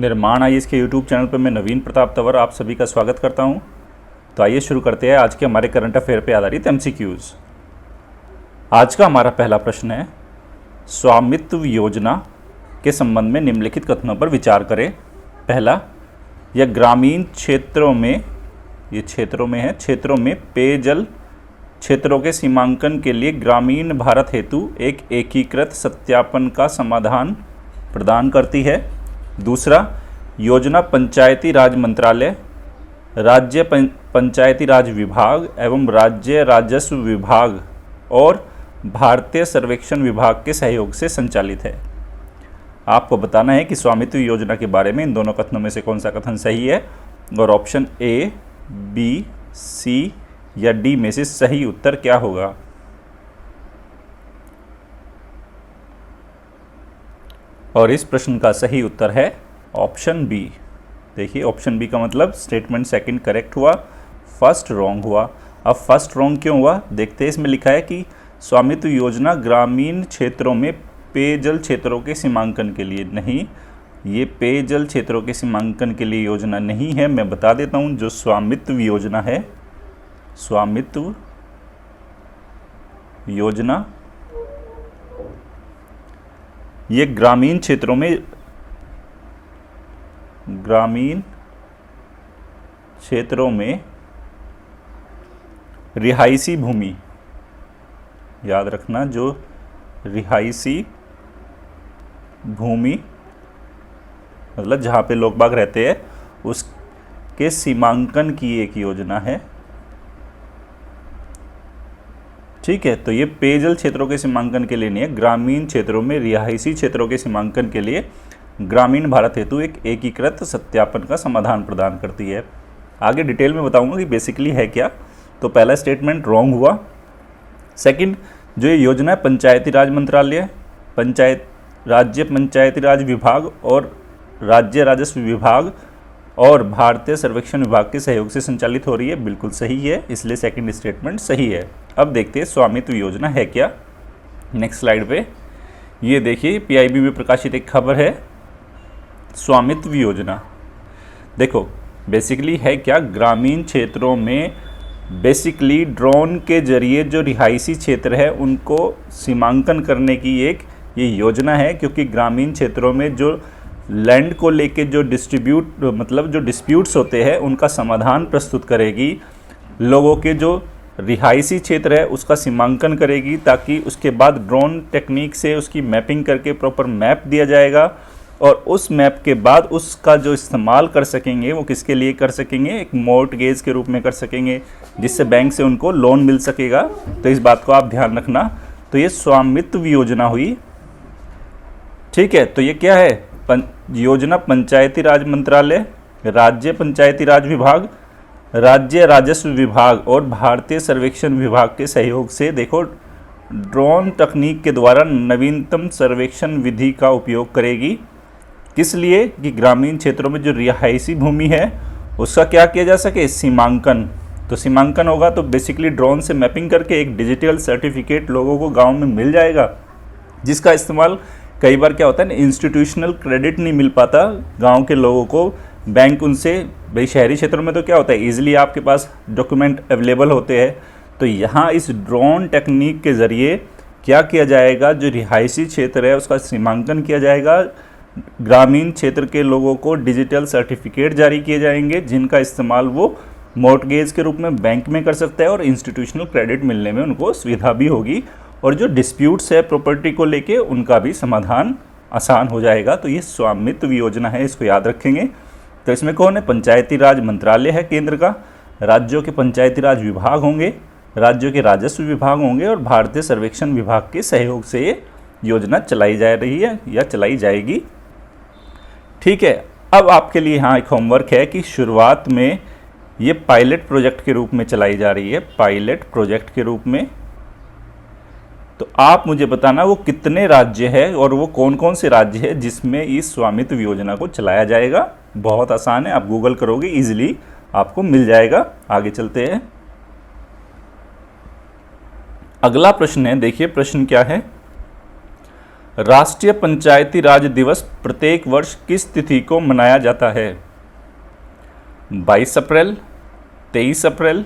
निर्माण आईएएस के YouTube channel पर मैं नवीन प्रताप तंवर आप सभी का स्वागत करता हूं। तो आइए शुरू करते हैं आज के हमारे करंट अफेयर पे आधारित एमसीक्यूज। आज का हमारा पहला प्रश्न है, स्वामित्व योजना के संबंध में निम्नलिखित कथनों पर विचार करें। पहला, यह ग्रामीण क्षेत्रों में पेयजल क्षेत्रों के सीमांकन के लिए ग्रामीण भारत हेतु एक एकीकृत सत्यापन का समाधान प्रदान करती है। दूसरा, योजना पंचायती राज मंत्रालय, राज्य पंचायती राज विभाग एवं राज्य राजस्व विभाग और भारतीय सर्वेक्षण विभाग के सहयोग से संचालित है। आपको बताना है कि स्वामित्व योजना के बारे में इन दोनों कथनों में से कौन सा कथन सही है और ऑप्शन ए, बी, सी या डी में से सही उत्तर क्या होगा। और इस प्रश्न का सही उत्तर है ऑप्शन बी। देखिए, ऑप्शन बी का मतलब स्टेटमेंट सेकंड करेक्ट हुआ, फर्स्ट रॉन्ग हुआ। अब फर्स्ट रॉन्ग क्यों हुआ देखते हैं। इसमें लिखा है कि स्वामित्व योजना ग्रामीण क्षेत्रों में पेयजल क्षेत्रों के सीमांकन के लिए। नहीं, ये पेयजल क्षेत्रों के सीमांकन के लिए योजना नहीं है। मैं बता देता हूँ, जो स्वामित्व योजना है, स्वामित्व योजना ये ग्रामीण क्षेत्रों में रिहायशी भूमि, याद रखना, जो रिहायशी भूमि मतलब जहाँ पे लोग बाग रहते हैं उसके सीमांकन की एक योजना है। ठीक है, तो ये पेयजल क्षेत्रों के सीमांकन के लिए नहीं है, ग्रामीण क्षेत्रों में रिहायशी क्षेत्रों के सीमांकन के लिए ग्रामीण भारत हेतु एक एकीकृत सत्यापन का समाधान प्रदान करती है। आगे डिटेल में बताऊंगा कि बेसिकली है क्या। तो पहला स्टेटमेंट रॉन्ग हुआ। सेकंड, जो ये योजना है पंचायती राज मंत्रालय, राज्य पंचायती राज विभाग और राज्य राजस्व विभाग और भारतीय सर्वेक्षण विभाग के सहयोग से संचालित हो रही है, बिल्कुल सही है, इसलिए सेकंड स्टेटमेंट सही है। अब देखते हैं स्वामित्व योजना है क्या। नेक्स्ट स्लाइड पे ये देखिए, पीआईबी में प्रकाशित एक खबर है, स्वामित्व योजना। देखो बेसिकली है क्या, ग्रामीण क्षेत्रों में बेसिकली ड्रोन के जरिए जो रिहायशी क्षेत्र है उनको सीमांकन करने की एक ये योजना है, क्योंकि ग्रामीण क्षेत्रों में जो लैंड को लेके जो डिस्प्यूट्स होते हैं उनका समाधान प्रस्तुत करेगी, लोगों के जो रिहायशी क्षेत्र है उसका सीमांकन करेगी, ताकि उसके बाद ड्रोन टेक्निक से उसकी मैपिंग करके प्रॉपर मैप दिया जाएगा और उस मैप के बाद उसका जो इस्तेमाल कर सकेंगे वो किसके लिए कर सकेंगे, एक मॉर्टगेज के रूप में कर सकेंगे, जिससे बैंक से उनको लोन मिल सकेगा। तो इस बात को आप ध्यान रखना। तो ये स्वामित्व योजना हुई। ठीक है, तो ये क्या है, योजना पंचायती राज मंत्रालय, राज्य पंचायती राज विभाग, राज्य राजस्व विभाग और भारतीय सर्वेक्षण विभाग के सहयोग से देखो ड्रोन तकनीक के द्वारा नवीनतम सर्वेक्षण विधि का उपयोग करेगी। किस लिए कि ग्रामीण क्षेत्रों में जो रिहायशी भूमि है उसका क्या किया जा सके, सीमांकन। तो सीमांकन होगा तो बेसिकली ड्रोन से मैपिंग करके एक डिजिटल सर्टिफिकेट लोगों को गांव में मिल जाएगा, जिसका इस्तेमाल कई बार क्या होता है ना, इंस्टीट्यूशनल क्रेडिट नहीं मिल पाता गांव के लोगों को, बैंक उनसे, भाई शहरी क्षेत्रों में तो क्या होता है ईजिली आपके पास डॉक्यूमेंट अवेलेबल होते हैं। तो यहाँ इस ड्रोन टेक्निक के ज़रिए क्या किया जाएगा, जो रिहायशी क्षेत्र है उसका सीमांकन किया जाएगा, ग्रामीण क्षेत्र के लोगों को डिजिटल सर्टिफिकेट जारी किए जाएंगे, जिनका इस्तेमाल वो मॉर्टगेज के रूप में बैंक में कर सकता है और इंस्टीट्यूशनल क्रेडिट मिलने में उनको सुविधा भी होगी, और जो डिस्प्यूट्स है प्रॉपर्टी को लेके उनका भी समाधान आसान हो जाएगा। तो ये स्वामित्व योजना है, इसको याद रखेंगे। तो इसमें कौन है, पंचायती राज मंत्रालय है केंद्र का, राज्यों के पंचायती राज विभाग होंगे, राज्यों के राजस्व विभाग होंगे और भारतीय सर्वेक्षण विभाग के सहयोग से ये योजना चलाई जा रही है या चलाई जाएगी। ठीक है, अब आपके लिए यहाँ एक होमवर्क है कि शुरुआत में ये पायलट प्रोजेक्ट के रूप में चलाई जा रही है, पायलट प्रोजेक्ट के रूप में। तो आप मुझे बताना वो कितने राज्य है और वो कौन कौन से राज्य है जिसमें इस स्वामित्व योजना को चलाया जाएगा। बहुत आसान है, आप गूगल करोगे इजीली आपको मिल जाएगा। आगे चलते हैं। अगला प्रश्न है, देखिए प्रश्न क्या है, राष्ट्रीय पंचायती राज दिवस प्रत्येक वर्ष किस तिथि को मनाया जाता है? 22 अप्रैल, 23 अप्रैल,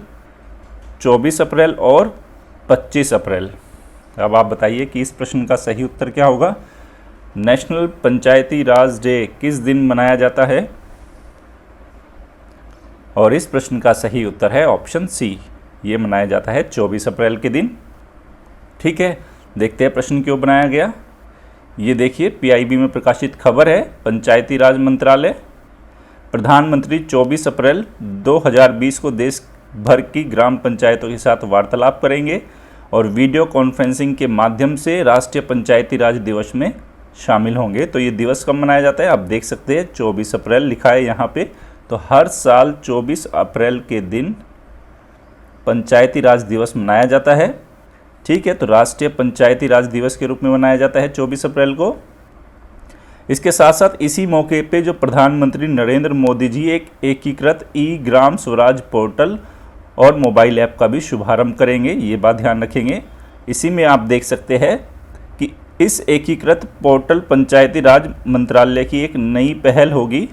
24 अप्रैल और 25 अप्रैल। अब आप बताइए कि इस प्रश्न का सही उत्तर क्या होगा। नेशनल पंचायती राज डे किस दिन मनाया जाता है? और इस प्रश्न का सही उत्तर है ऑप्शन सी, ये मनाया जाता है 24 अप्रैल के दिन। ठीक है, देखते हैं प्रश्न क्यों बनाया गया। ये देखिए, पीआईबी में प्रकाशित खबर है, पंचायती राज मंत्रालय, प्रधानमंत्री 24 अप्रैल 2020 को देश भर की ग्राम पंचायतों के साथ वार्तालाप करेंगे और वीडियो कॉन्फ्रेंसिंग के माध्यम से राष्ट्रीय पंचायती राज दिवस में शामिल होंगे। तो ये दिवस कब मनाया जाता है? आप देख सकते हैं 24 अप्रैल लिखा है यहाँ पे। तो हर साल 24 अप्रैल के दिन पंचायती राज दिवस मनाया जाता है। ठीक है, तो राष्ट्रीय पंचायती राज दिवस के रूप में मनाया जाता है 24 अप्रैल को। इसके साथ साथ इसी मौके पे जो प्रधानमंत्री नरेंद्र मोदी जी एक एकीकृत ई ग्राम स्वराज पोर्टल और मोबाइल ऐप का भी शुभारंभ करेंगे, ये बात ध्यान रखेंगे। इसी में आप देख सकते हैं कि इस एकीकृत पोर्टल पंचायती राज मंत्रालय की एक नई पहल होगी।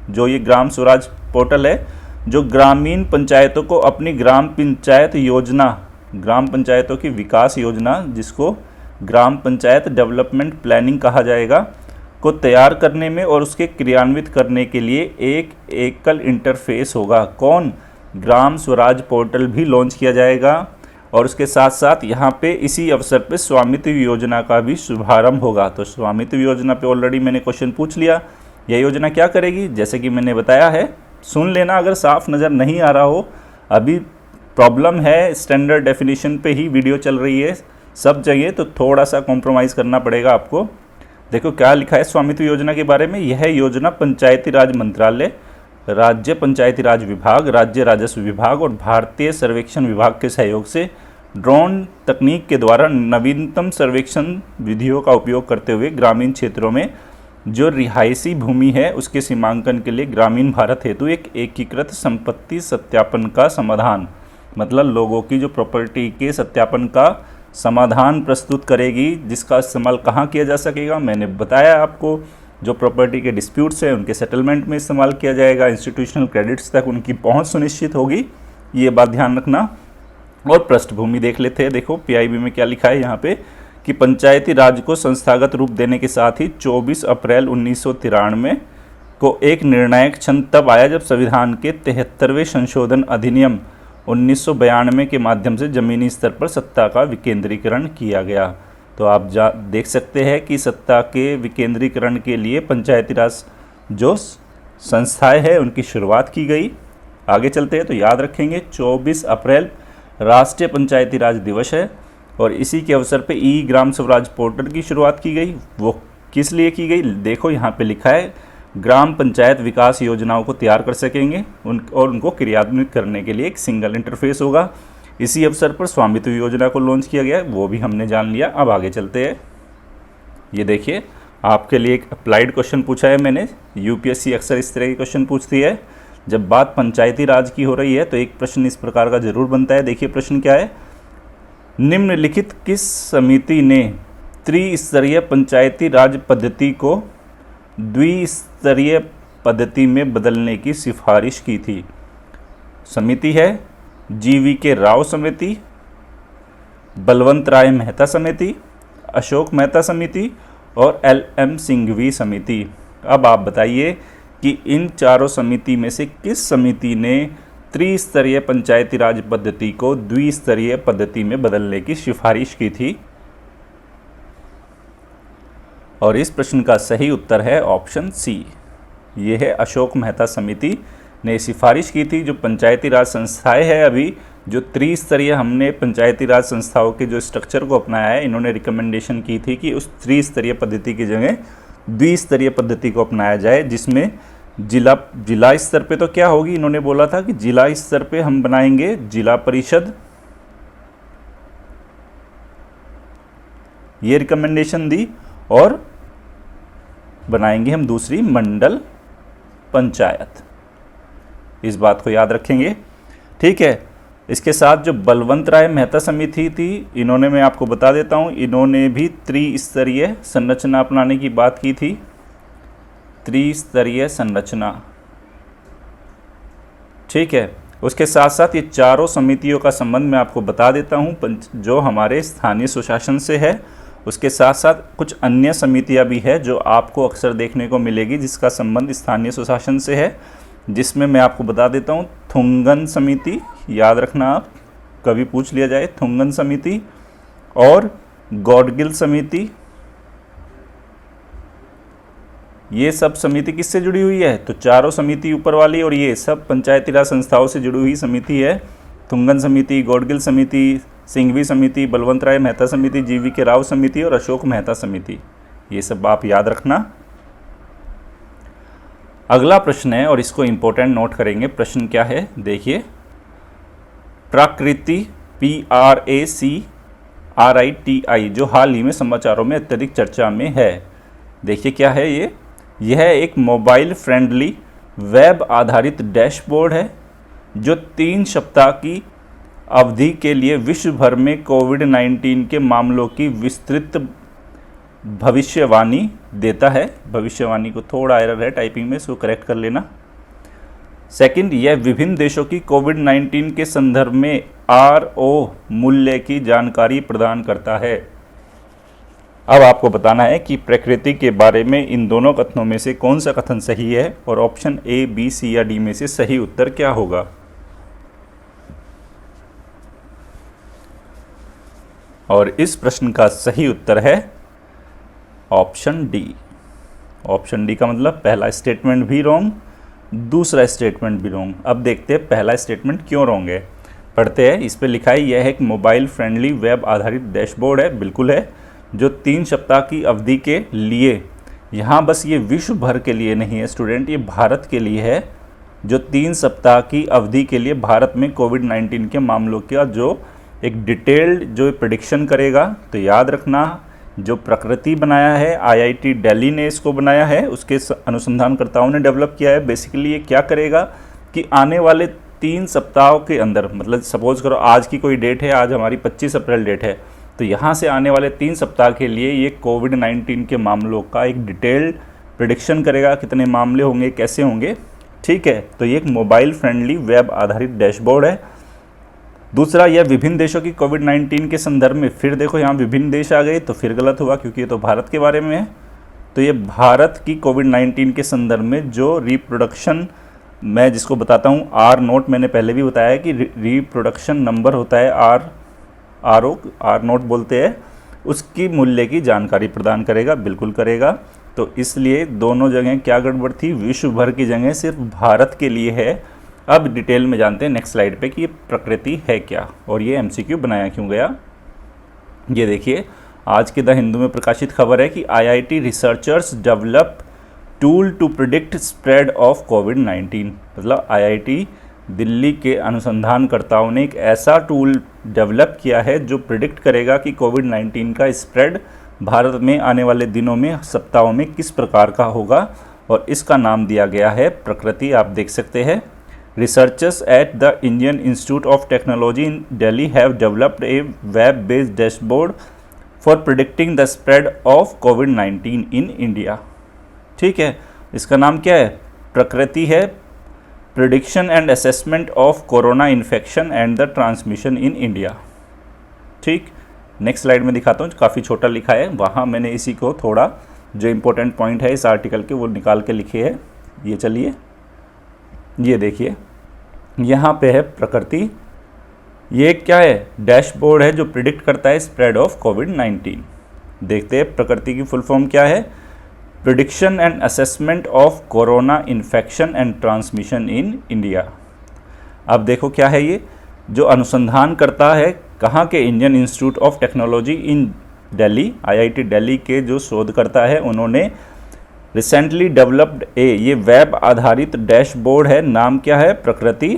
जो ये ग्राम स्वराज पोर्टल है, जो ग्रामीण पंचायतों को अपनी ग्राम पंचायत योजना, ग्राम पंचायतों की विकास योजना, जिसको ग्राम पंचायत डेवलपमेंट प्लानिंग कहा जाएगा, को तैयार करने में और उसके क्रियान्वित करने के लिए एक एकल इंटरफेस होगा। कौन? ग्राम स्वराज पोर्टल भी लॉन्च किया जाएगा और उसके साथ साथ यहाँ पे इसी अवसर पे स्वामित्व योजना का भी शुभारंभ होगा। तो स्वामित्व योजना पे ऑलरेडी मैंने क्वेश्चन पूछ लिया। यह योजना क्या करेगी? जैसे कि मैंने बताया है, सुन लेना अगर साफ नज़र नहीं आ रहा हो। अभी प्रॉब्लम है, स्टैंडर्ड डेफिनेशन पे ही वीडियो चल रही है सब जगह, तो थोड़ा सा कॉम्प्रोमाइज़ करना पड़ेगा आपको। देखो क्या लिखा है स्वामित्व योजना के बारे में। यह योजना पंचायती राज मंत्रालय, राज्य पंचायती राज विभाग, राज्य राजस्व विभाग और भारतीय सर्वेक्षण विभाग के सहयोग से ड्रोन तकनीक के द्वारा नवीनतम सर्वेक्षण विधियों का उपयोग करते हुए ग्रामीण क्षेत्रों में जो रिहायशी भूमि है उसके सीमांकन के लिए ग्रामीण भारत हेतु एक एकीकृत संपत्ति सत्यापन का समाधान, मतलब लोगों की जो प्रॉपर्टी के सत्यापन का समाधान प्रस्तुत करेगी, जिसका इस्तेमाल कहाँ किया जा सकेगा? मैंने बताया आपको, जो प्रॉपर्टी के डिस्प्यूट्स हैं उनके सेटलमेंट में इस्तेमाल किया जाएगा, इंस्टीट्यूशनल क्रेडिट्स तक उनकी पहुंच सुनिश्चित होगी, ये बात ध्यान रखना। और पृष्ठभूमि देख लेते हैं। देखो पीआईबी में क्या लिखा है यहाँ पे कि पंचायती राज को संस्थागत रूप देने के साथ ही 24 अप्रैल 1993 को एक निर्णायक क्षण तब आया जब संविधान के 73वें संशोधन अधिनियम 1992 के माध्यम से जमीनी स्तर पर सत्ता का विकेंद्रीकरण किया गया। तो आप देख सकते हैं कि सत्ता के विकेंद्रीकरण के लिए पंचायती राज जो संस्थाएं हैं उनकी शुरुआत की गई। आगे चलते हैं तो याद रखेंगे 24 अप्रैल राष्ट्रीय पंचायती राज दिवस है और इसी के अवसर पे ई ग्राम स्वराज पोर्टल की शुरुआत की गई। वो किस लिए की गई? देखो यहाँ पे लिखा है, ग्राम पंचायत विकास योजनाओं को तैयार कर सकेंगे और उनको क्रियान्वित करने के लिए एक सिंगल इंटरफेस होगा। इसी अवसर पर स्वामित्व योजना को लॉन्च किया गया है, वो भी हमने जान लिया। अब आगे चलते हैं। ये देखिए आपके लिए एक अप्लाइड क्वेश्चन पूछा है मैंने। यूपीएससी अक्सर इस तरह के क्वेश्चन पूछती है। जब बात पंचायती राज की हो रही है तो एक प्रश्न इस प्रकार का जरूर बनता है। देखिए प्रश्न क्या है, निम्नलिखित किस समिति ने त्रिस्तरीय पंचायती राज पद्धति को द्विस्तरीय पद्धति में बदलने की सिफारिश की थी? समिति है GV.K. राव समिति, बलवंत राय मेहता समिति, अशोक मेहता समिति और LM सिंघवी समिति। अब आप बताइए कि इन चारों समिति में से किस समिति ने त्रिस्तरीय पंचायती राज पद्धति को द्विस्तरीय पद्धति में बदलने की सिफारिश की थी? और इस प्रश्न का सही उत्तर है ऑप्शन सी, ये है अशोक मेहता समिति ने सिफारिश की थी। जो पंचायती राज संस्थाएं हैं, अभी जो त्रिस्तरीय हमने पंचायती राज संस्थाओं के जो स्ट्रक्चर को अपनाया है, इन्होंने रिकमेंडेशन की थी कि उस त्रिस्तरीय पद्धति की जगह द्विस्तरीय पद्धति को अपनाया जाए, जिसमें जिला स्तर पे तो क्या होगी, इन्होंने बोला था कि जिला स्तर पे हम बनाएंगे जिला परिषद, ये रिकमेंडेशन दी, और बनाएंगे हम दूसरी मंडल पंचायत। इस बात को याद रखेंगे, ठीक है। इसके साथ जो बलवंत राय मेहता समिति थी, इन्होंने, मैं आपको बता देता हूँ, इन्होंने भी त्रिस्तरीय संरचना अपनाने की बात की थी। त्रिस्तरीय संरचना, ठीक है। उसके साथ साथ ये चारों समितियों का संबंध मैं आपको बता देता हूँ, जो हमारे स्थानीय स्वशासन से है। उसके साथ साथ कुछ अन्य समितियाँ भी है जो आपको अक्सर देखने को मिलेगी जिसका संबंध स्थानीय स्वशासन से है, जिसमें मैं आपको बता देता हूँ थुंगन समिति, याद रखना आप, कभी पूछ लिया जाए, थुंगन समिति और गॉडगिल समिति। ये सब समिति किससे जुड़ी हुई है? तो चारों समिति ऊपर वाली और ये सब पंचायती राज संस्थाओं से जुड़ी हुई समिति है। थुंगन समिति, गॉडगिल समिति, सिंघवी समिति, बलवंत राय मेहता समिति, जीवी के राव समिति और अशोक मेहता समिति, ये सब आप याद रखना। अगला प्रश्न है और इसको इंपॉर्टेंट नोट करेंगे। प्रश्न क्या है देखिए, प्राकृति PRACRITI जो हाल ही में समाचारों में अत्यधिक चर्चा में है, देखिए क्या है ये। यह एक मोबाइल फ्रेंडली वेब आधारित डैशबोर्ड है जो 3 सप्ताह की अवधि के लिए विश्व भर में कोविड-19 के मामलों की विस्तृत भविष्यवाणी देता है। भविष्यवाणी को थोड़ा एरर है टाइपिंग में, इसको करेक्ट कर लेना। सेकंड, यह विभिन्न देशों की कोविड-19 के संदर्भ में RO मूल्य की जानकारी प्रदान करता है। अब आपको बताना है कि प्रकृति के बारे में इन दोनों कथनों में से कौन सा कथन सही है और ऑप्शन A, B, C या D में से सही उत्तर क्या होगा। और इस प्रश्न का सही उत्तर है ऑप्शन D। ऑप्शन D का मतलब पहला स्टेटमेंट भी रॉन्ग, दूसरा स्टेटमेंट भी रॉन्ग। अब देखते हैं पहला स्टेटमेंट क्यों रॉन्ग है, पढ़ते हैं। इस पे लिखा है यह एक मोबाइल फ्रेंडली वेब आधारित डैशबोर्ड है, बिल्कुल है, जो 3 सप्ताह की अवधि के लिए, यहाँ बस ये विश्व भर के लिए नहीं है स्टूडेंट, ये भारत के लिए है, जो 3 सप्ताह की अवधि के लिए भारत में कोविड-19 के मामलों का जो एक डिटेल्ड जो प्रेडिक्शन करेगा। तो याद रखना, जो प्रकृति बनाया है, IIT दिल्ली ने इसको बनाया है, उसके अनुसंधानकर्ताओं ने डेवलप किया है। बेसिकली ये क्या करेगा कि आने वाले 3 सप्ताहों के अंदर, मतलब सपोज करो आज की कोई डेट है, आज हमारी 25 अप्रैल डेट है, तो यहाँ से आने वाले 3 सप्ताह के लिए ये कोविड-19 के मामलों का एक डिटेल्ड प्रेडिक्शन करेगा, कितने मामले होंगे, कैसे होंगे, ठीक है। तो ये एक मोबाइल फ्रेंडली वेब आधारित डैशबोर्ड है। दूसरा, यह विभिन्न देशों की कोविड-19 के संदर्भ में, फिर देखो यहाँ विभिन्न देश आ गए तो फिर गलत हुआ क्योंकि ये तो भारत के बारे में है। तो ये भारत की कोविड-19 के संदर्भ में जो रिप्रोडक्शन, मैं जिसको बताता हूँ R0, मैंने पहले भी बताया कि रिप्रोडक्शन नंबर होता है R0 बोलते हैं, उसकी मूल्य की जानकारी प्रदान करेगा, बिल्कुल करेगा। तो इसलिए दोनों जगह क्या गड़बड़ थी, विश्व भर की जगह सिर्फ भारत के लिए है। अब डिटेल में जानते हैं नेक्स्ट स्लाइड पे कि ये प्रकृति है क्या और ये MCQ बनाया क्यों गया। ये देखिए, आज के द हिंदू में प्रकाशित खबर है कि IIT researchers develop tool to predict spread of कोविड-19, मतलब IIT दिल्ली के अनुसंधानकर्ताओं ने एक ऐसा टूल डेवलप किया है जो प्रिडिक्ट करेगा कि कोविड-19 का स्प्रेड भारत में आने वाले दिनों में, सप्ताहों में किस प्रकार का होगा, और इसका नाम दिया गया है प्रकृति। आप देख सकते हैं, researchers at the Indian institute of technology in Delhi have developed A web based dashboard for predicting the spread of covid in India. ठीक है, इसका नाम क्या है, प्रकृति है, prediction and assessment of corona infection and the transmission in India. ठीक, next slide में दिखाता हूँ, काफ़ी छोटा लिखा है, वहाँ मैंने इसी को थोड़ा जो इम्पोर्टेंट पॉइंट है इस आर्टिकल के वो निकाल के लिखे है। ये चलिए, ये देखिए यहाँ पे है प्रकृति, ये क्या है, डैशबोर्ड है जो प्रिडिक्ट करता है स्प्रेड ऑफ कोविड-19। देखते हैं प्रकृति की फुल फॉर्म क्या है, prediction and assessment of corona infection and transmission in India. अब देखो क्या है, ये जो अनुसंधान करता है कहाँ के, Indian institute of technology in Delhi, IIT Delhi के जो शोधकर्ता है उन्होंने रिसेंटली डेवलप्ड ये वेब आधारित डैशबोर्ड है, नाम क्या है, प्रकृति।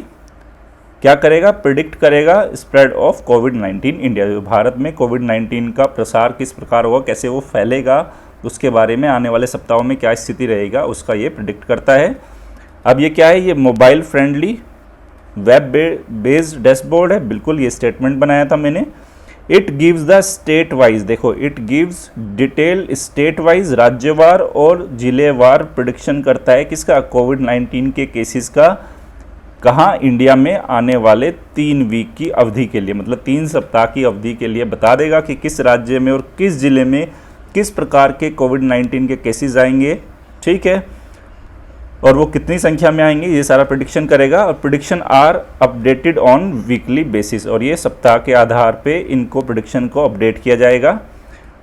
क्या करेगा, प्रिडिक्ट करेगा स्प्रेड ऑफ कोविड-19 इंडिया, जो भारत में कोविड-19 का प्रसार किस प्रकार होगा, कैसे वो फैलेगा, उसके बारे में आने वाले सप्ताहों में क्या स्थिति रहेगा, उसका ये प्रिडिक्ट करता है। अब ये क्या है, ये mobile friendly web based dashboard है, बिल्कुल ये स्टेटमेंट बनाया था मैंने। It gives the state wise, देखो it gives detail state wise, राज्यवार और जिलेवार प्रेडिक्शन करता है किसका, कोविड-19 के केसेस का, कहाँ, इंडिया में आने वाले 3 वीक की अवधि के लिए, मतलब 3 सप्ताह की अवधि के लिए बता देगा कि किस राज्य में और किस जिले में किस प्रकार के कोविड-19 के केसेस आएंगे, ठीक है, और वो कितनी संख्या में आएंगे, ये सारा प्रेडिक्शन करेगा। और prediction are updated on weekly basis, और ये सप्ताह के आधार पे इनको प्रेडिक्शन को अपडेट किया जाएगा।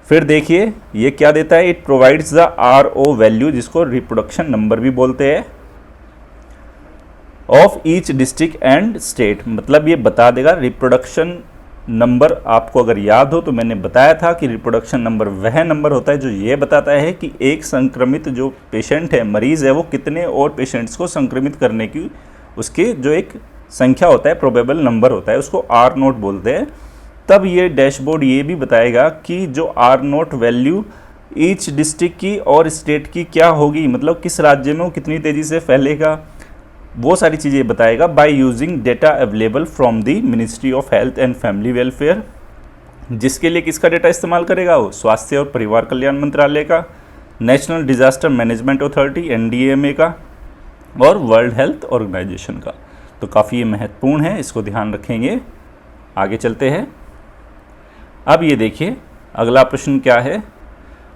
फिर देखिए ये क्या देता है, it provides the RO value, जिसको रिप्रोडक्शन नंबर भी बोलते हैं, of each district and state, मतलब ये बता देगा रिप्रोडक्शन नंबर। आपको अगर याद हो तो मैंने बताया था कि रिप्रोडक्शन नंबर वह नंबर होता है जो ये बताता है कि एक संक्रमित जो पेशेंट है, मरीज़ है, वो कितने और पेशेंट्स को संक्रमित करने की उसकी जो एक संख्या होता है, प्रोबेबल नंबर होता है, उसको R0 बोलते हैं। तब ये डैशबोर्ड ये भी बताएगा कि जो R0 वैल्यू ईच डिस्ट्रिक्ट की और स्टेट की क्या होगी, मतलब किस राज्य में वो कितनी तेज़ी से फैलेगा, वो सारी चीज़ें बताएगा by using data available from the ministry of health and family welfare, जिसके लिए किसका डेटा इस्तेमाल करेगा, वो स्वास्थ्य और परिवार कल्याण मंत्रालय का, national disaster management authority NDMA का, और वर्ल्ड हेल्थ ऑर्गेनाइजेशन का। तो काफ़ी ये महत्वपूर्ण है, इसको ध्यान रखेंगे। आगे चलते हैं। अब ये देखिए अगला प्रश्न क्या है,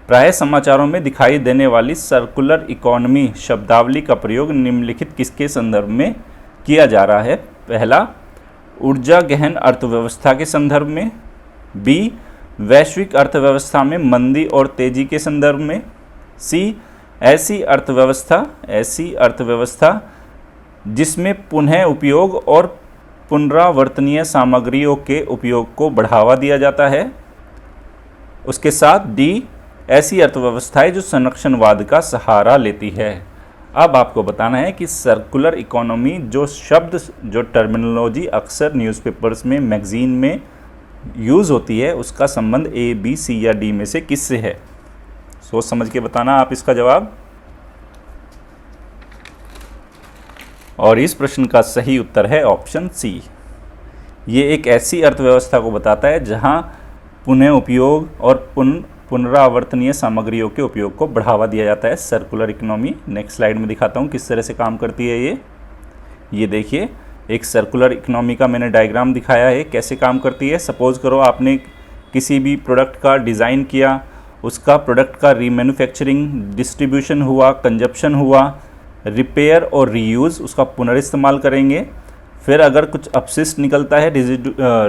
प्राय समाचारों में दिखाई देने वाली सर्कुलर इकोनॉमी शब्दावली का प्रयोग निम्नलिखित किसके संदर्भ में किया जा रहा है। पहला, ऊर्जा गहन अर्थव्यवस्था के संदर्भ में, B, वैश्विक अर्थव्यवस्था में मंदी और तेजी के संदर्भ में, C, ऐसी अर्थव्यवस्था जिसमें पुनः उपयोग और पुनरावर्तनीय सामग्रियों के उपयोग को बढ़ावा दिया जाता है। उसके साथ D, ऐसी अर्थव्यवस्थाएं जो संरक्षणवाद का सहारा लेती है। अब आपको बताना है कि सर्कुलर इकोनॉमी जो शब्द, जो टर्मिनोलॉजी अक्सर न्यूज़पेपर्स में, मैगजीन में यूज़ होती है, उसका संबंध A, B, C या D में से किससे है। सोच समझ के बताना आप इसका जवाब। और इस प्रश्न का सही उत्तर है ऑप्शन C। ये एक ऐसी अर्थव्यवस्था को बताता है जहां पुनः उपयोग और पुनरावर्तनीय सामग्रियों के उपयोग को बढ़ावा दिया जाता है, सर्कुलर इकोनॉमी। नेक्स्ट स्लाइड में दिखाता हूँ किस तरह से काम करती है ये देखिए एक सर्कुलर इकोनॉमी का मैंने डायग्राम दिखाया है, कैसे काम करती है। सपोज करो आपने किसी भी प्रोडक्ट का डिज़ाइन किया, उसका प्रोडक्ट का रीमैन्युफैक्चरिंग, डिस्ट्रीब्यूशन हुआ, कंजप्शन हुआ, रिपेयर और रीयूज़, उसका पुनर्इस्तेमाल करेंगे। फिर अगर कुछ अपशिष्ट निकलता है,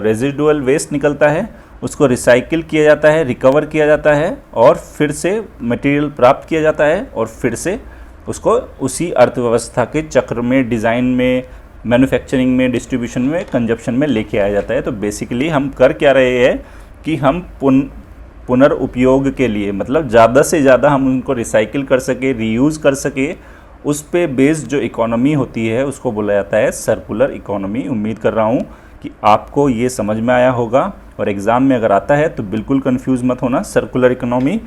रेजिडुअल वेस्ट निकलता है, उसको रिसाइकिल किया जाता है, रिकवर किया जाता है और फिर से मटेरियल प्राप्त किया जाता है और फिर से उसको उसी अर्थव्यवस्था के चक्र में, डिज़ाइन में, मैन्युफैक्चरिंग में, डिस्ट्रीब्यूशन में, कंजप्शन में लेके आया जाता है। तो बेसिकली हम कर क्या रहे हैं कि हम पुनर्उपयोग के लिए, मतलब ज़्यादा से ज़्यादा हम उनको रिसाइकिल कर सके, रीयूज़ कर सके, उस पे बेस्ड जो इकोनॉमी होती है उसको बोला जाता है सर्कुलर इकोनॉमी। उम्मीद कर रहा हूँ कि आपको ये समझ में आया होगा और एग्ज़ाम में अगर आता है तो बिल्कुल कंफ्यूज मत होना। सर्कुलर इकोनॉमी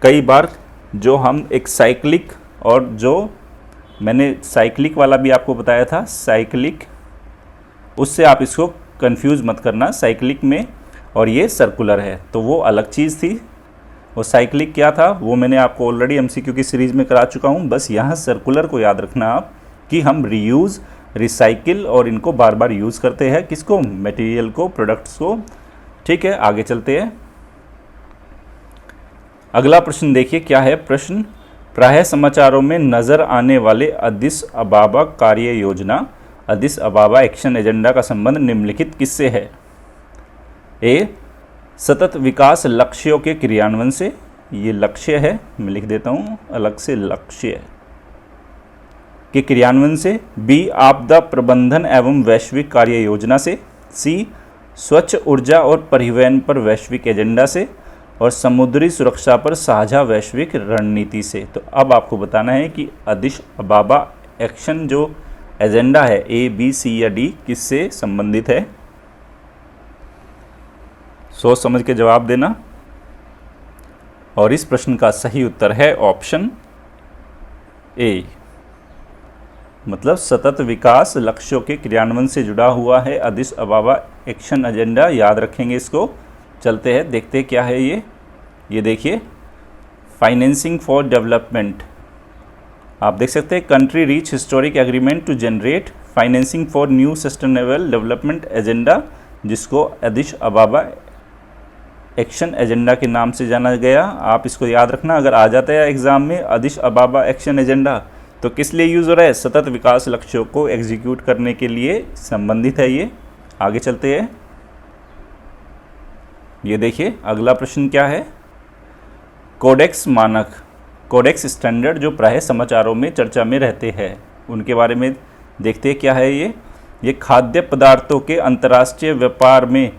कई बार जो हम एक साइक्लिक, और जो मैंने साइक्लिक वाला भी आपको बताया था, साइक्लिक, उससे आप इसको कंफ्यूज मत करना साइक्लिक में, और ये सर्कुलर है तो वो अलग चीज़ थी। वो साइक्लिक क्या था वो मैंने आपको ऑलरेडी MCQ की सीरीज़ में करा चुका हूँ। बस यहाँ सर्कुलर को याद रखना आप कि हम रीयूज़, रिसाइकिल और इनको बार बार यूज़ करते हैं, किसको, मटेरियल को, प्रोडक्ट्स को। ठीक है, आगे चलते हैं। अगला प्रश्न देखिए क्या है प्रश्न, प्रायः समाचारों में नज़र आने वाले अदिस अबाबा कार्य योजना, अदिस अबाबा एक्शन एजेंडा का संबंध निम्नलिखित किससे है। ए, सतत विकास लक्ष्यों के क्रियान्वयन से, ये लक्ष्य है, मैं लिख देता हूँ अलग से, लक्ष्य के क्रियान्वयन से। बी, आपदा प्रबंधन एवं वैश्विक कार्य योजना से। सी, स्वच्छ ऊर्जा और परिवहन पर वैश्विक एजेंडा से। और समुद्री सुरक्षा पर साझा वैश्विक रणनीति से। तो अब आपको बताना है कि अदिस अबाबा एक्शन जो एजेंडा है, A, B, C या D, किससे संबंधित है। सोच समझ के जवाब देना। और इस प्रश्न का सही उत्तर है ऑप्शन A। मतलब सतत विकास लक्ष्यों के क्रियान्वयन से जुड़ा हुआ है अदिस अबाबा एक्शन एजेंडा, याद रखेंगे इसको। चलते हैं देखते हैं क्या है ये देखिए, फाइनेंसिंग फॉर डेवलपमेंट। आप देख सकते हैं country reach historic agreement to generate financing for new sustainable development agenda, जिसको अदिस अबाबा एक्शन एजेंडा के नाम से जाना गया। आप इसको याद रखना, अगर आ जाता है एग्जाम में अदिस अबाबा एक्शन एजेंडा तो किस लिए यूज़ हो रहा है? सतत विकास लक्ष्यों को एग्जीक्यूट करने के लिए संबंधित है ये। आगे चलते हैं, ये देखिए अगला प्रश्न क्या है। कोडेक्स मानक, कोडेक्स स्टैंडर्ड जो प्रायः समाचारों में चर्चा में रहते हैं, उनके बारे में देखते हैं क्या है ये खाद्य पदार्थों के अंतर्राष्ट्रीय व्यापार में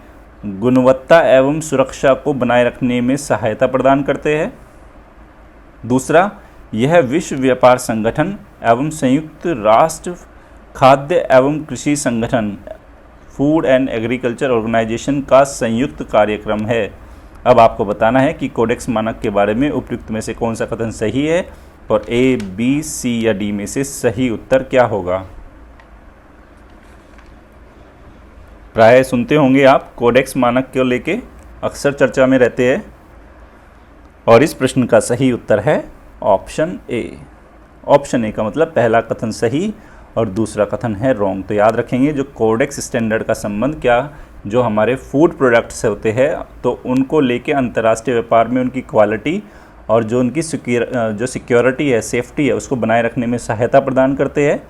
गुणवत्ता एवं सुरक्षा को बनाए रखने में सहायता प्रदान करते हैं। दूसरा, यह विश्व व्यापार संगठन एवं संयुक्त राष्ट्र खाद्य एवं कृषि संगठन फूड एंड एग्रीकल्चर ऑर्गेनाइजेशन का संयुक्त कार्यक्रम है। अब आपको बताना है कि कोडेक्स मानक के बारे में उपयुक्त में से कौन सा कथन सही है और ए, बी, सी या डी में से सही उत्तर क्या होगा। प्राय सुनते होंगे आप, कोडेक्स मानक को लेके अक्सर चर्चा में रहते हैं और इस प्रश्न का सही उत्तर है ऑप्शन ए। ऑप्शन ए का मतलब पहला कथन सही और दूसरा कथन है रॉन्ग। तो याद रखेंगे जो कोडेक्स स्टैंडर्ड का संबंध क्या, जो हमारे फूड प्रोडक्ट्स होते हैं तो उनको लेके अंतर्राष्ट्रीय व्यापार में उनकी क्वालिटी और जो उनकी सिक्योरिटी है, सेफ्टी है, उसको बनाए रखने में सहायता प्रदान करते हैं।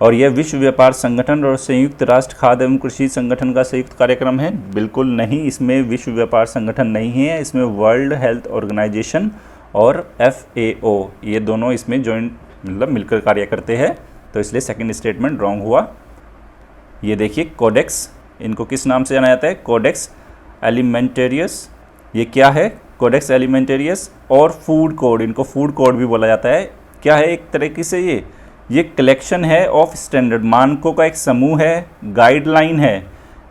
और यह विश्व व्यापार संगठन और संयुक्त राष्ट्र खाद्य एवं कृषि संगठन का संयुक्त कार्यक्रम है? बिल्कुल नहीं, इसमें विश्व व्यापार संगठन नहीं है, इसमें वर्ल्ड हेल्थ ऑर्गेनाइजेशन और FAO ये दोनों इसमें जॉइंट मतलब मिलकर कार्य करते हैं। तो इसलिए सेकंड स्टेटमेंट रॉन्ग हुआ। ये देखिए कोडेक्स, इनको किस नाम से जाना जाता है? Codex Alimentarius. ये क्या है? कोडेक्स एलिमेंटेरियस और फूड कोड, इनको फूड कोड भी बोला जाता है। क्या है एक तरीके से ये कलेक्शन है ऑफ स्टैंडर्ड, मानकों का एक समूह है, गाइडलाइन है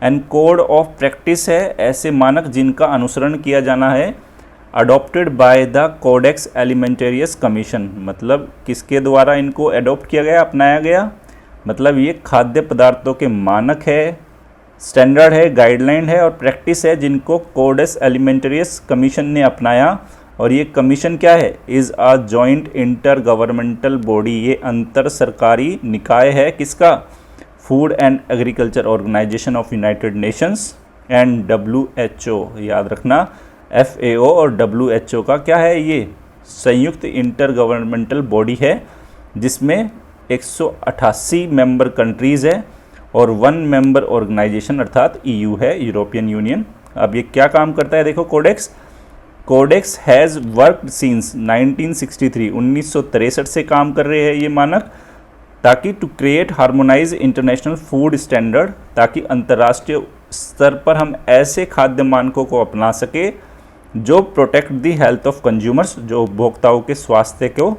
एंड कोड ऑफ प्रैक्टिस है, ऐसे मानक जिनका अनुसरण किया जाना है। Adopted by the Codex Alimentarius commission, मतलब किसके द्वारा इनको अडॉप्ट किया गया, अपनाया गया? मतलब ये खाद्य पदार्थों के मानक है, स्टैंडर्ड है, गाइडलाइन है और प्रैक्टिस है, जिनको कोडेक्स एलिमेंटेरियस कमीशन ने अपनाया। और ये कमीशन क्या है? Is a joint inter governmental body, ये अंतर सरकारी निकाय है किसका? Food and Agriculture Organization of United Nations and WHO, याद रखना FAO और WHO का क्या है? ये संयुक्त इंटर गवर्नमेंटल बॉडी है जिसमें 188 मेंबर कंट्रीज़ है और 1 मेंबर ऑर्गेनाइजेशन अर्थात EU है, यूरोपियन यूनियन। अब ये क्या काम करता है? देखो कोडेक्स हैज़ वर्कड सिंस 1963, 1963 से काम कर रहे हैं ये मानक, ताकि to create harmonise international food standard, ताकि अंतर्राष्ट्रीय स्तर पर हम ऐसे खाद्य मानकों को अपना सके जो protect the health of consumers, जो उपभोक्ताओं के स्वास्थ्य को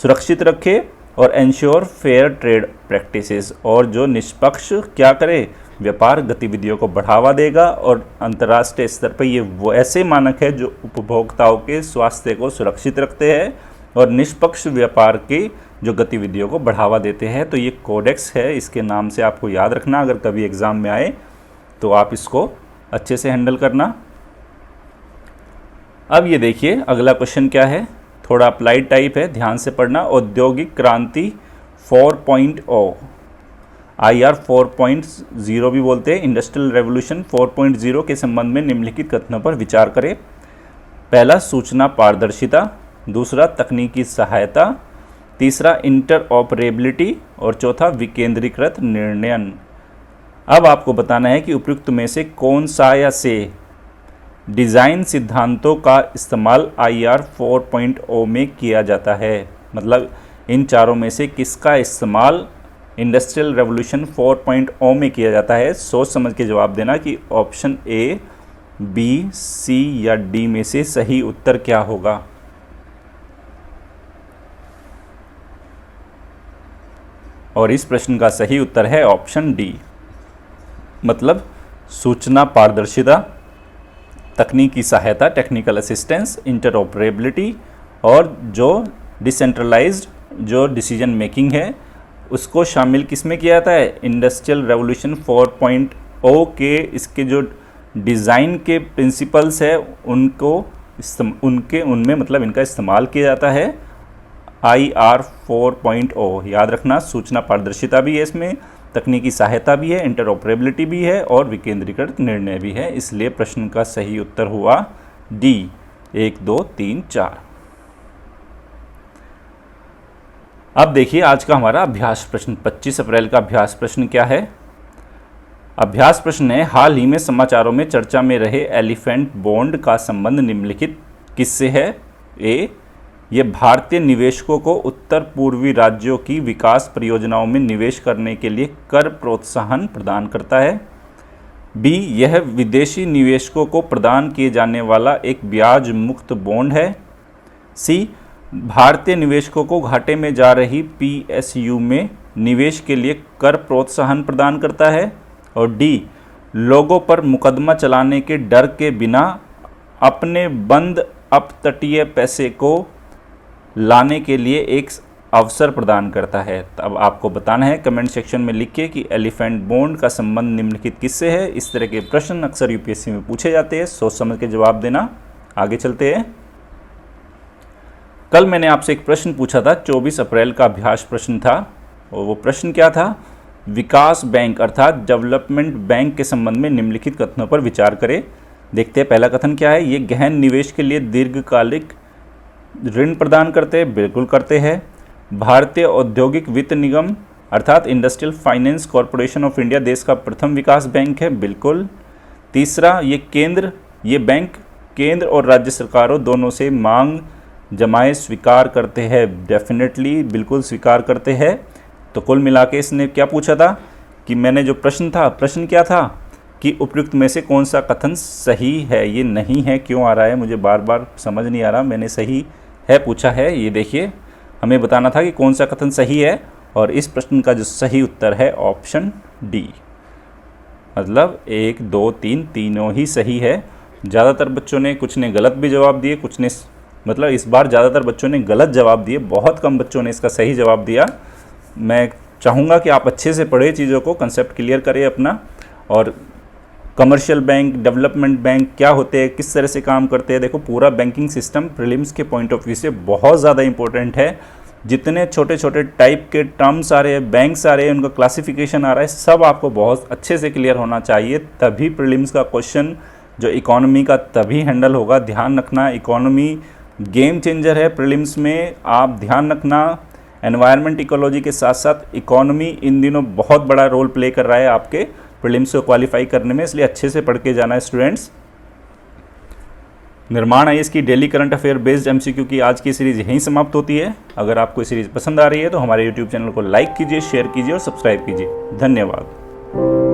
सुरक्षित रखे और एंश्योर फेयर ट्रेड प्रैक्टिसेस, और जो निष्पक्ष क्या करे? व्यापार गतिविधियों को बढ़ावा देगा। और अंतर्राष्ट्रीय स्तर पर ये वो ऐसे मानक है जो उपभोक्ताओं के स्वास्थ्य को सुरक्षित रखते हैं और निष्पक्ष व्यापार की जो गतिविधियों को बढ़ावा देते हैं। तो ये कोडेक्स है, इसके नाम से आपको याद रखना, अगर कभी एग्ज़ाम में आए तो आप इसको अच्छे से हैंडल करना। अब ये देखिए अगला क्वेश्चन क्या है, थोड़ा अप्लाइड टाइप है, ध्यान से पढ़ना। औद्योगिक क्रांति 4.0, IR 4.0 भी बोलते हैं, इंडस्ट्रियल रेवोल्यूशन 4.0 के संबंध में निम्नलिखित कथनों पर विचार करें। पहला, सूचना पारदर्शिता। दूसरा, तकनीकी सहायता। तीसरा, इंटरऑपरेबिलिटी। और चौथा, विकेंद्रीकृत निर्णयन। अब आपको बताना है कि उपयुक्त में से कौन सा या से डिज़ाइन सिद्धांतों का इस्तेमाल IR 4.0 में किया जाता है। मतलब इन चारों में से किसका इस्तेमाल इंडस्ट्रियल रेवोल्यूशन 4.0 में किया जाता है? सोच समझ के जवाब देना कि ऑप्शन A, B, C या D में से सही उत्तर क्या होगा। और इस प्रश्न का सही उत्तर है ऑप्शन D, मतलब सूचना पारदर्शिता, तकनीकी सहायता, टेक्निकल असिस्टेंस, इंटरऑपरेबिलिटी और जो डिसेंट्रलाइज्ड जो डिसीजन मेकिंग है उसको शामिल किसमें किया जाता है? इंडस्ट्रियल रेवोल्यूशन 4.0 के इसके जो डिज़ाइन के प्रिंसिपल्स है उनमें मतलब इनका इस्तेमाल किया जाता है IR 4.0। याद रखना, सूचना पारदर्शिता भी है इसमें, तकनीकी सहायता भी है, इंटरऑपरेबिलिटी भी है और विकेंद्रीकृत निर्णय भी है। इसलिए प्रश्न का सही उत्तर हुआ डी, 1, 2, 3, 4। अब देखिए आज का हमारा अभ्यास प्रश्न, 25 अप्रैल का अभ्यास प्रश्न क्या है? अभ्यास प्रश्न है, हाल ही में समाचारों में चर्चा में रहे एलिफेंट बॉन्ड का संबंध निम्नलिखित किससे है? ए, ये भारतीय निवेशकों को उत्तर पूर्वी राज्यों की विकास परियोजनाओं में निवेश करने के लिए कर प्रोत्साहन प्रदान करता है। बी, यह विदेशी निवेशकों को प्रदान किए जाने वाला एक ब्याज मुक्त बॉन्ड है। सी, भारतीय निवेशकों को घाटे में जा रही PSU में निवेश के लिए कर प्रोत्साहन प्रदान करता है। और डी, लोगों पर मुकदमा चलाने के डर के बिना अपने बंद अपतटीय पैसे को लाने के लिए एक अवसर प्रदान करता है। अब आपको बताना है कमेंट सेक्शन में लिख के कि एलिफेंट बॉन्ड का संबंध निम्नलिखित किससे है। इस तरह के प्रश्न अक्सर UPSC में पूछे जाते हैं, सोच समझ के जवाब देना। आगे चलते हैं। कल मैंने आपसे एक प्रश्न पूछा था, 24 अप्रैल का अभ्यास प्रश्न था, और वो प्रश्न क्या था? विकास बैंक अर्थात डेवलपमेंट बैंक के संबंध में निम्नलिखित कथनों पर विचार करें। देखते हैं पहला कथन क्या है। ये गहन निवेश के लिए दीर्घकालिक ऋण प्रदान करते हैं, बिल्कुल करते हैं। भारतीय औद्योगिक वित्त निगम अर्थात industrial finance corporation of India देश का प्रथम विकास बैंक है, बिल्कुल। तीसरा, ये बैंक केंद्र और राज्य सरकारों दोनों से मांग जमाए स्वीकार करते हैं, डेफिनेटली बिल्कुल स्वीकार करते हैं। तो कुल मिला के इसने क्या पूछा था कि मैंने जो प्रश्न क्या था कि उपयुक्त में से कौन सा कथन सही है? ये नहीं है क्यों आ रहा है, मुझे बार बार समझ नहीं आ रहा। मैंने सही है पूछा है, ये देखिए हमें बताना था कि कौन सा कथन सही है, और इस प्रश्न का जो सही उत्तर है ऑप्शन डी, मतलब 1, 2, 3 तीनों ही सही है। ज़्यादातर बच्चों ने, कुछ ने गलत भी जवाब दिए, कुछ ने, मतलब इस बार ज़्यादातर बच्चों ने गलत जवाब दिए, बहुत कम बच्चों ने इसका सही जवाब दिया। मैं चाहूँगा कि आप अच्छे से पढ़ें चीज़ों को, कंसेप्ट क्लियर करें अपना, और कमर्शियल बैंक, डेवलपमेंट बैंक क्या होते हैं, किस तरह से काम करते हैं। देखो पूरा बैंकिंग सिस्टम प्रीलिम्स के पॉइंट ऑफ व्यू से बहुत ज़्यादा इंपॉर्टेंट है। जितने छोटे छोटे टाइप के टर्म्स आ रहे हैं, बैंक्स आ रहे हैं, उनका क्लासिफिकेशन आ रहा है, सब आपको बहुत अच्छे से क्लियर होना चाहिए, तभी प्रीलिम्स का क्वेश्चन जो इकोनॉमी का तभी हैंडल होगा। ध्यान रखना, इकोनॉमी गेम चेंजर है प्रीलिम्स में, आप ध्यान रखना। एनवायरनमेंट इकोलॉजी के साथ साथ इकोनॉमी इन दिनों बहुत बड़ा रोल प्ले कर रहा है आपके प्रीलिम्स को क्वालिफाई करने में, इसलिए अच्छे से पढ़ के जाना है स्टूडेंट्स। निर्माण IAS की daily current affair based MCQ की आज की सीरीज़ यहीं समाप्त होती है। अगर आपको सीरीज़ पसंद आ रही है तो हमारे YouTube चैनल को लाइक कीजिए, शेयर कीजिए और सब्सक्राइब कीजिए। धन्यवाद।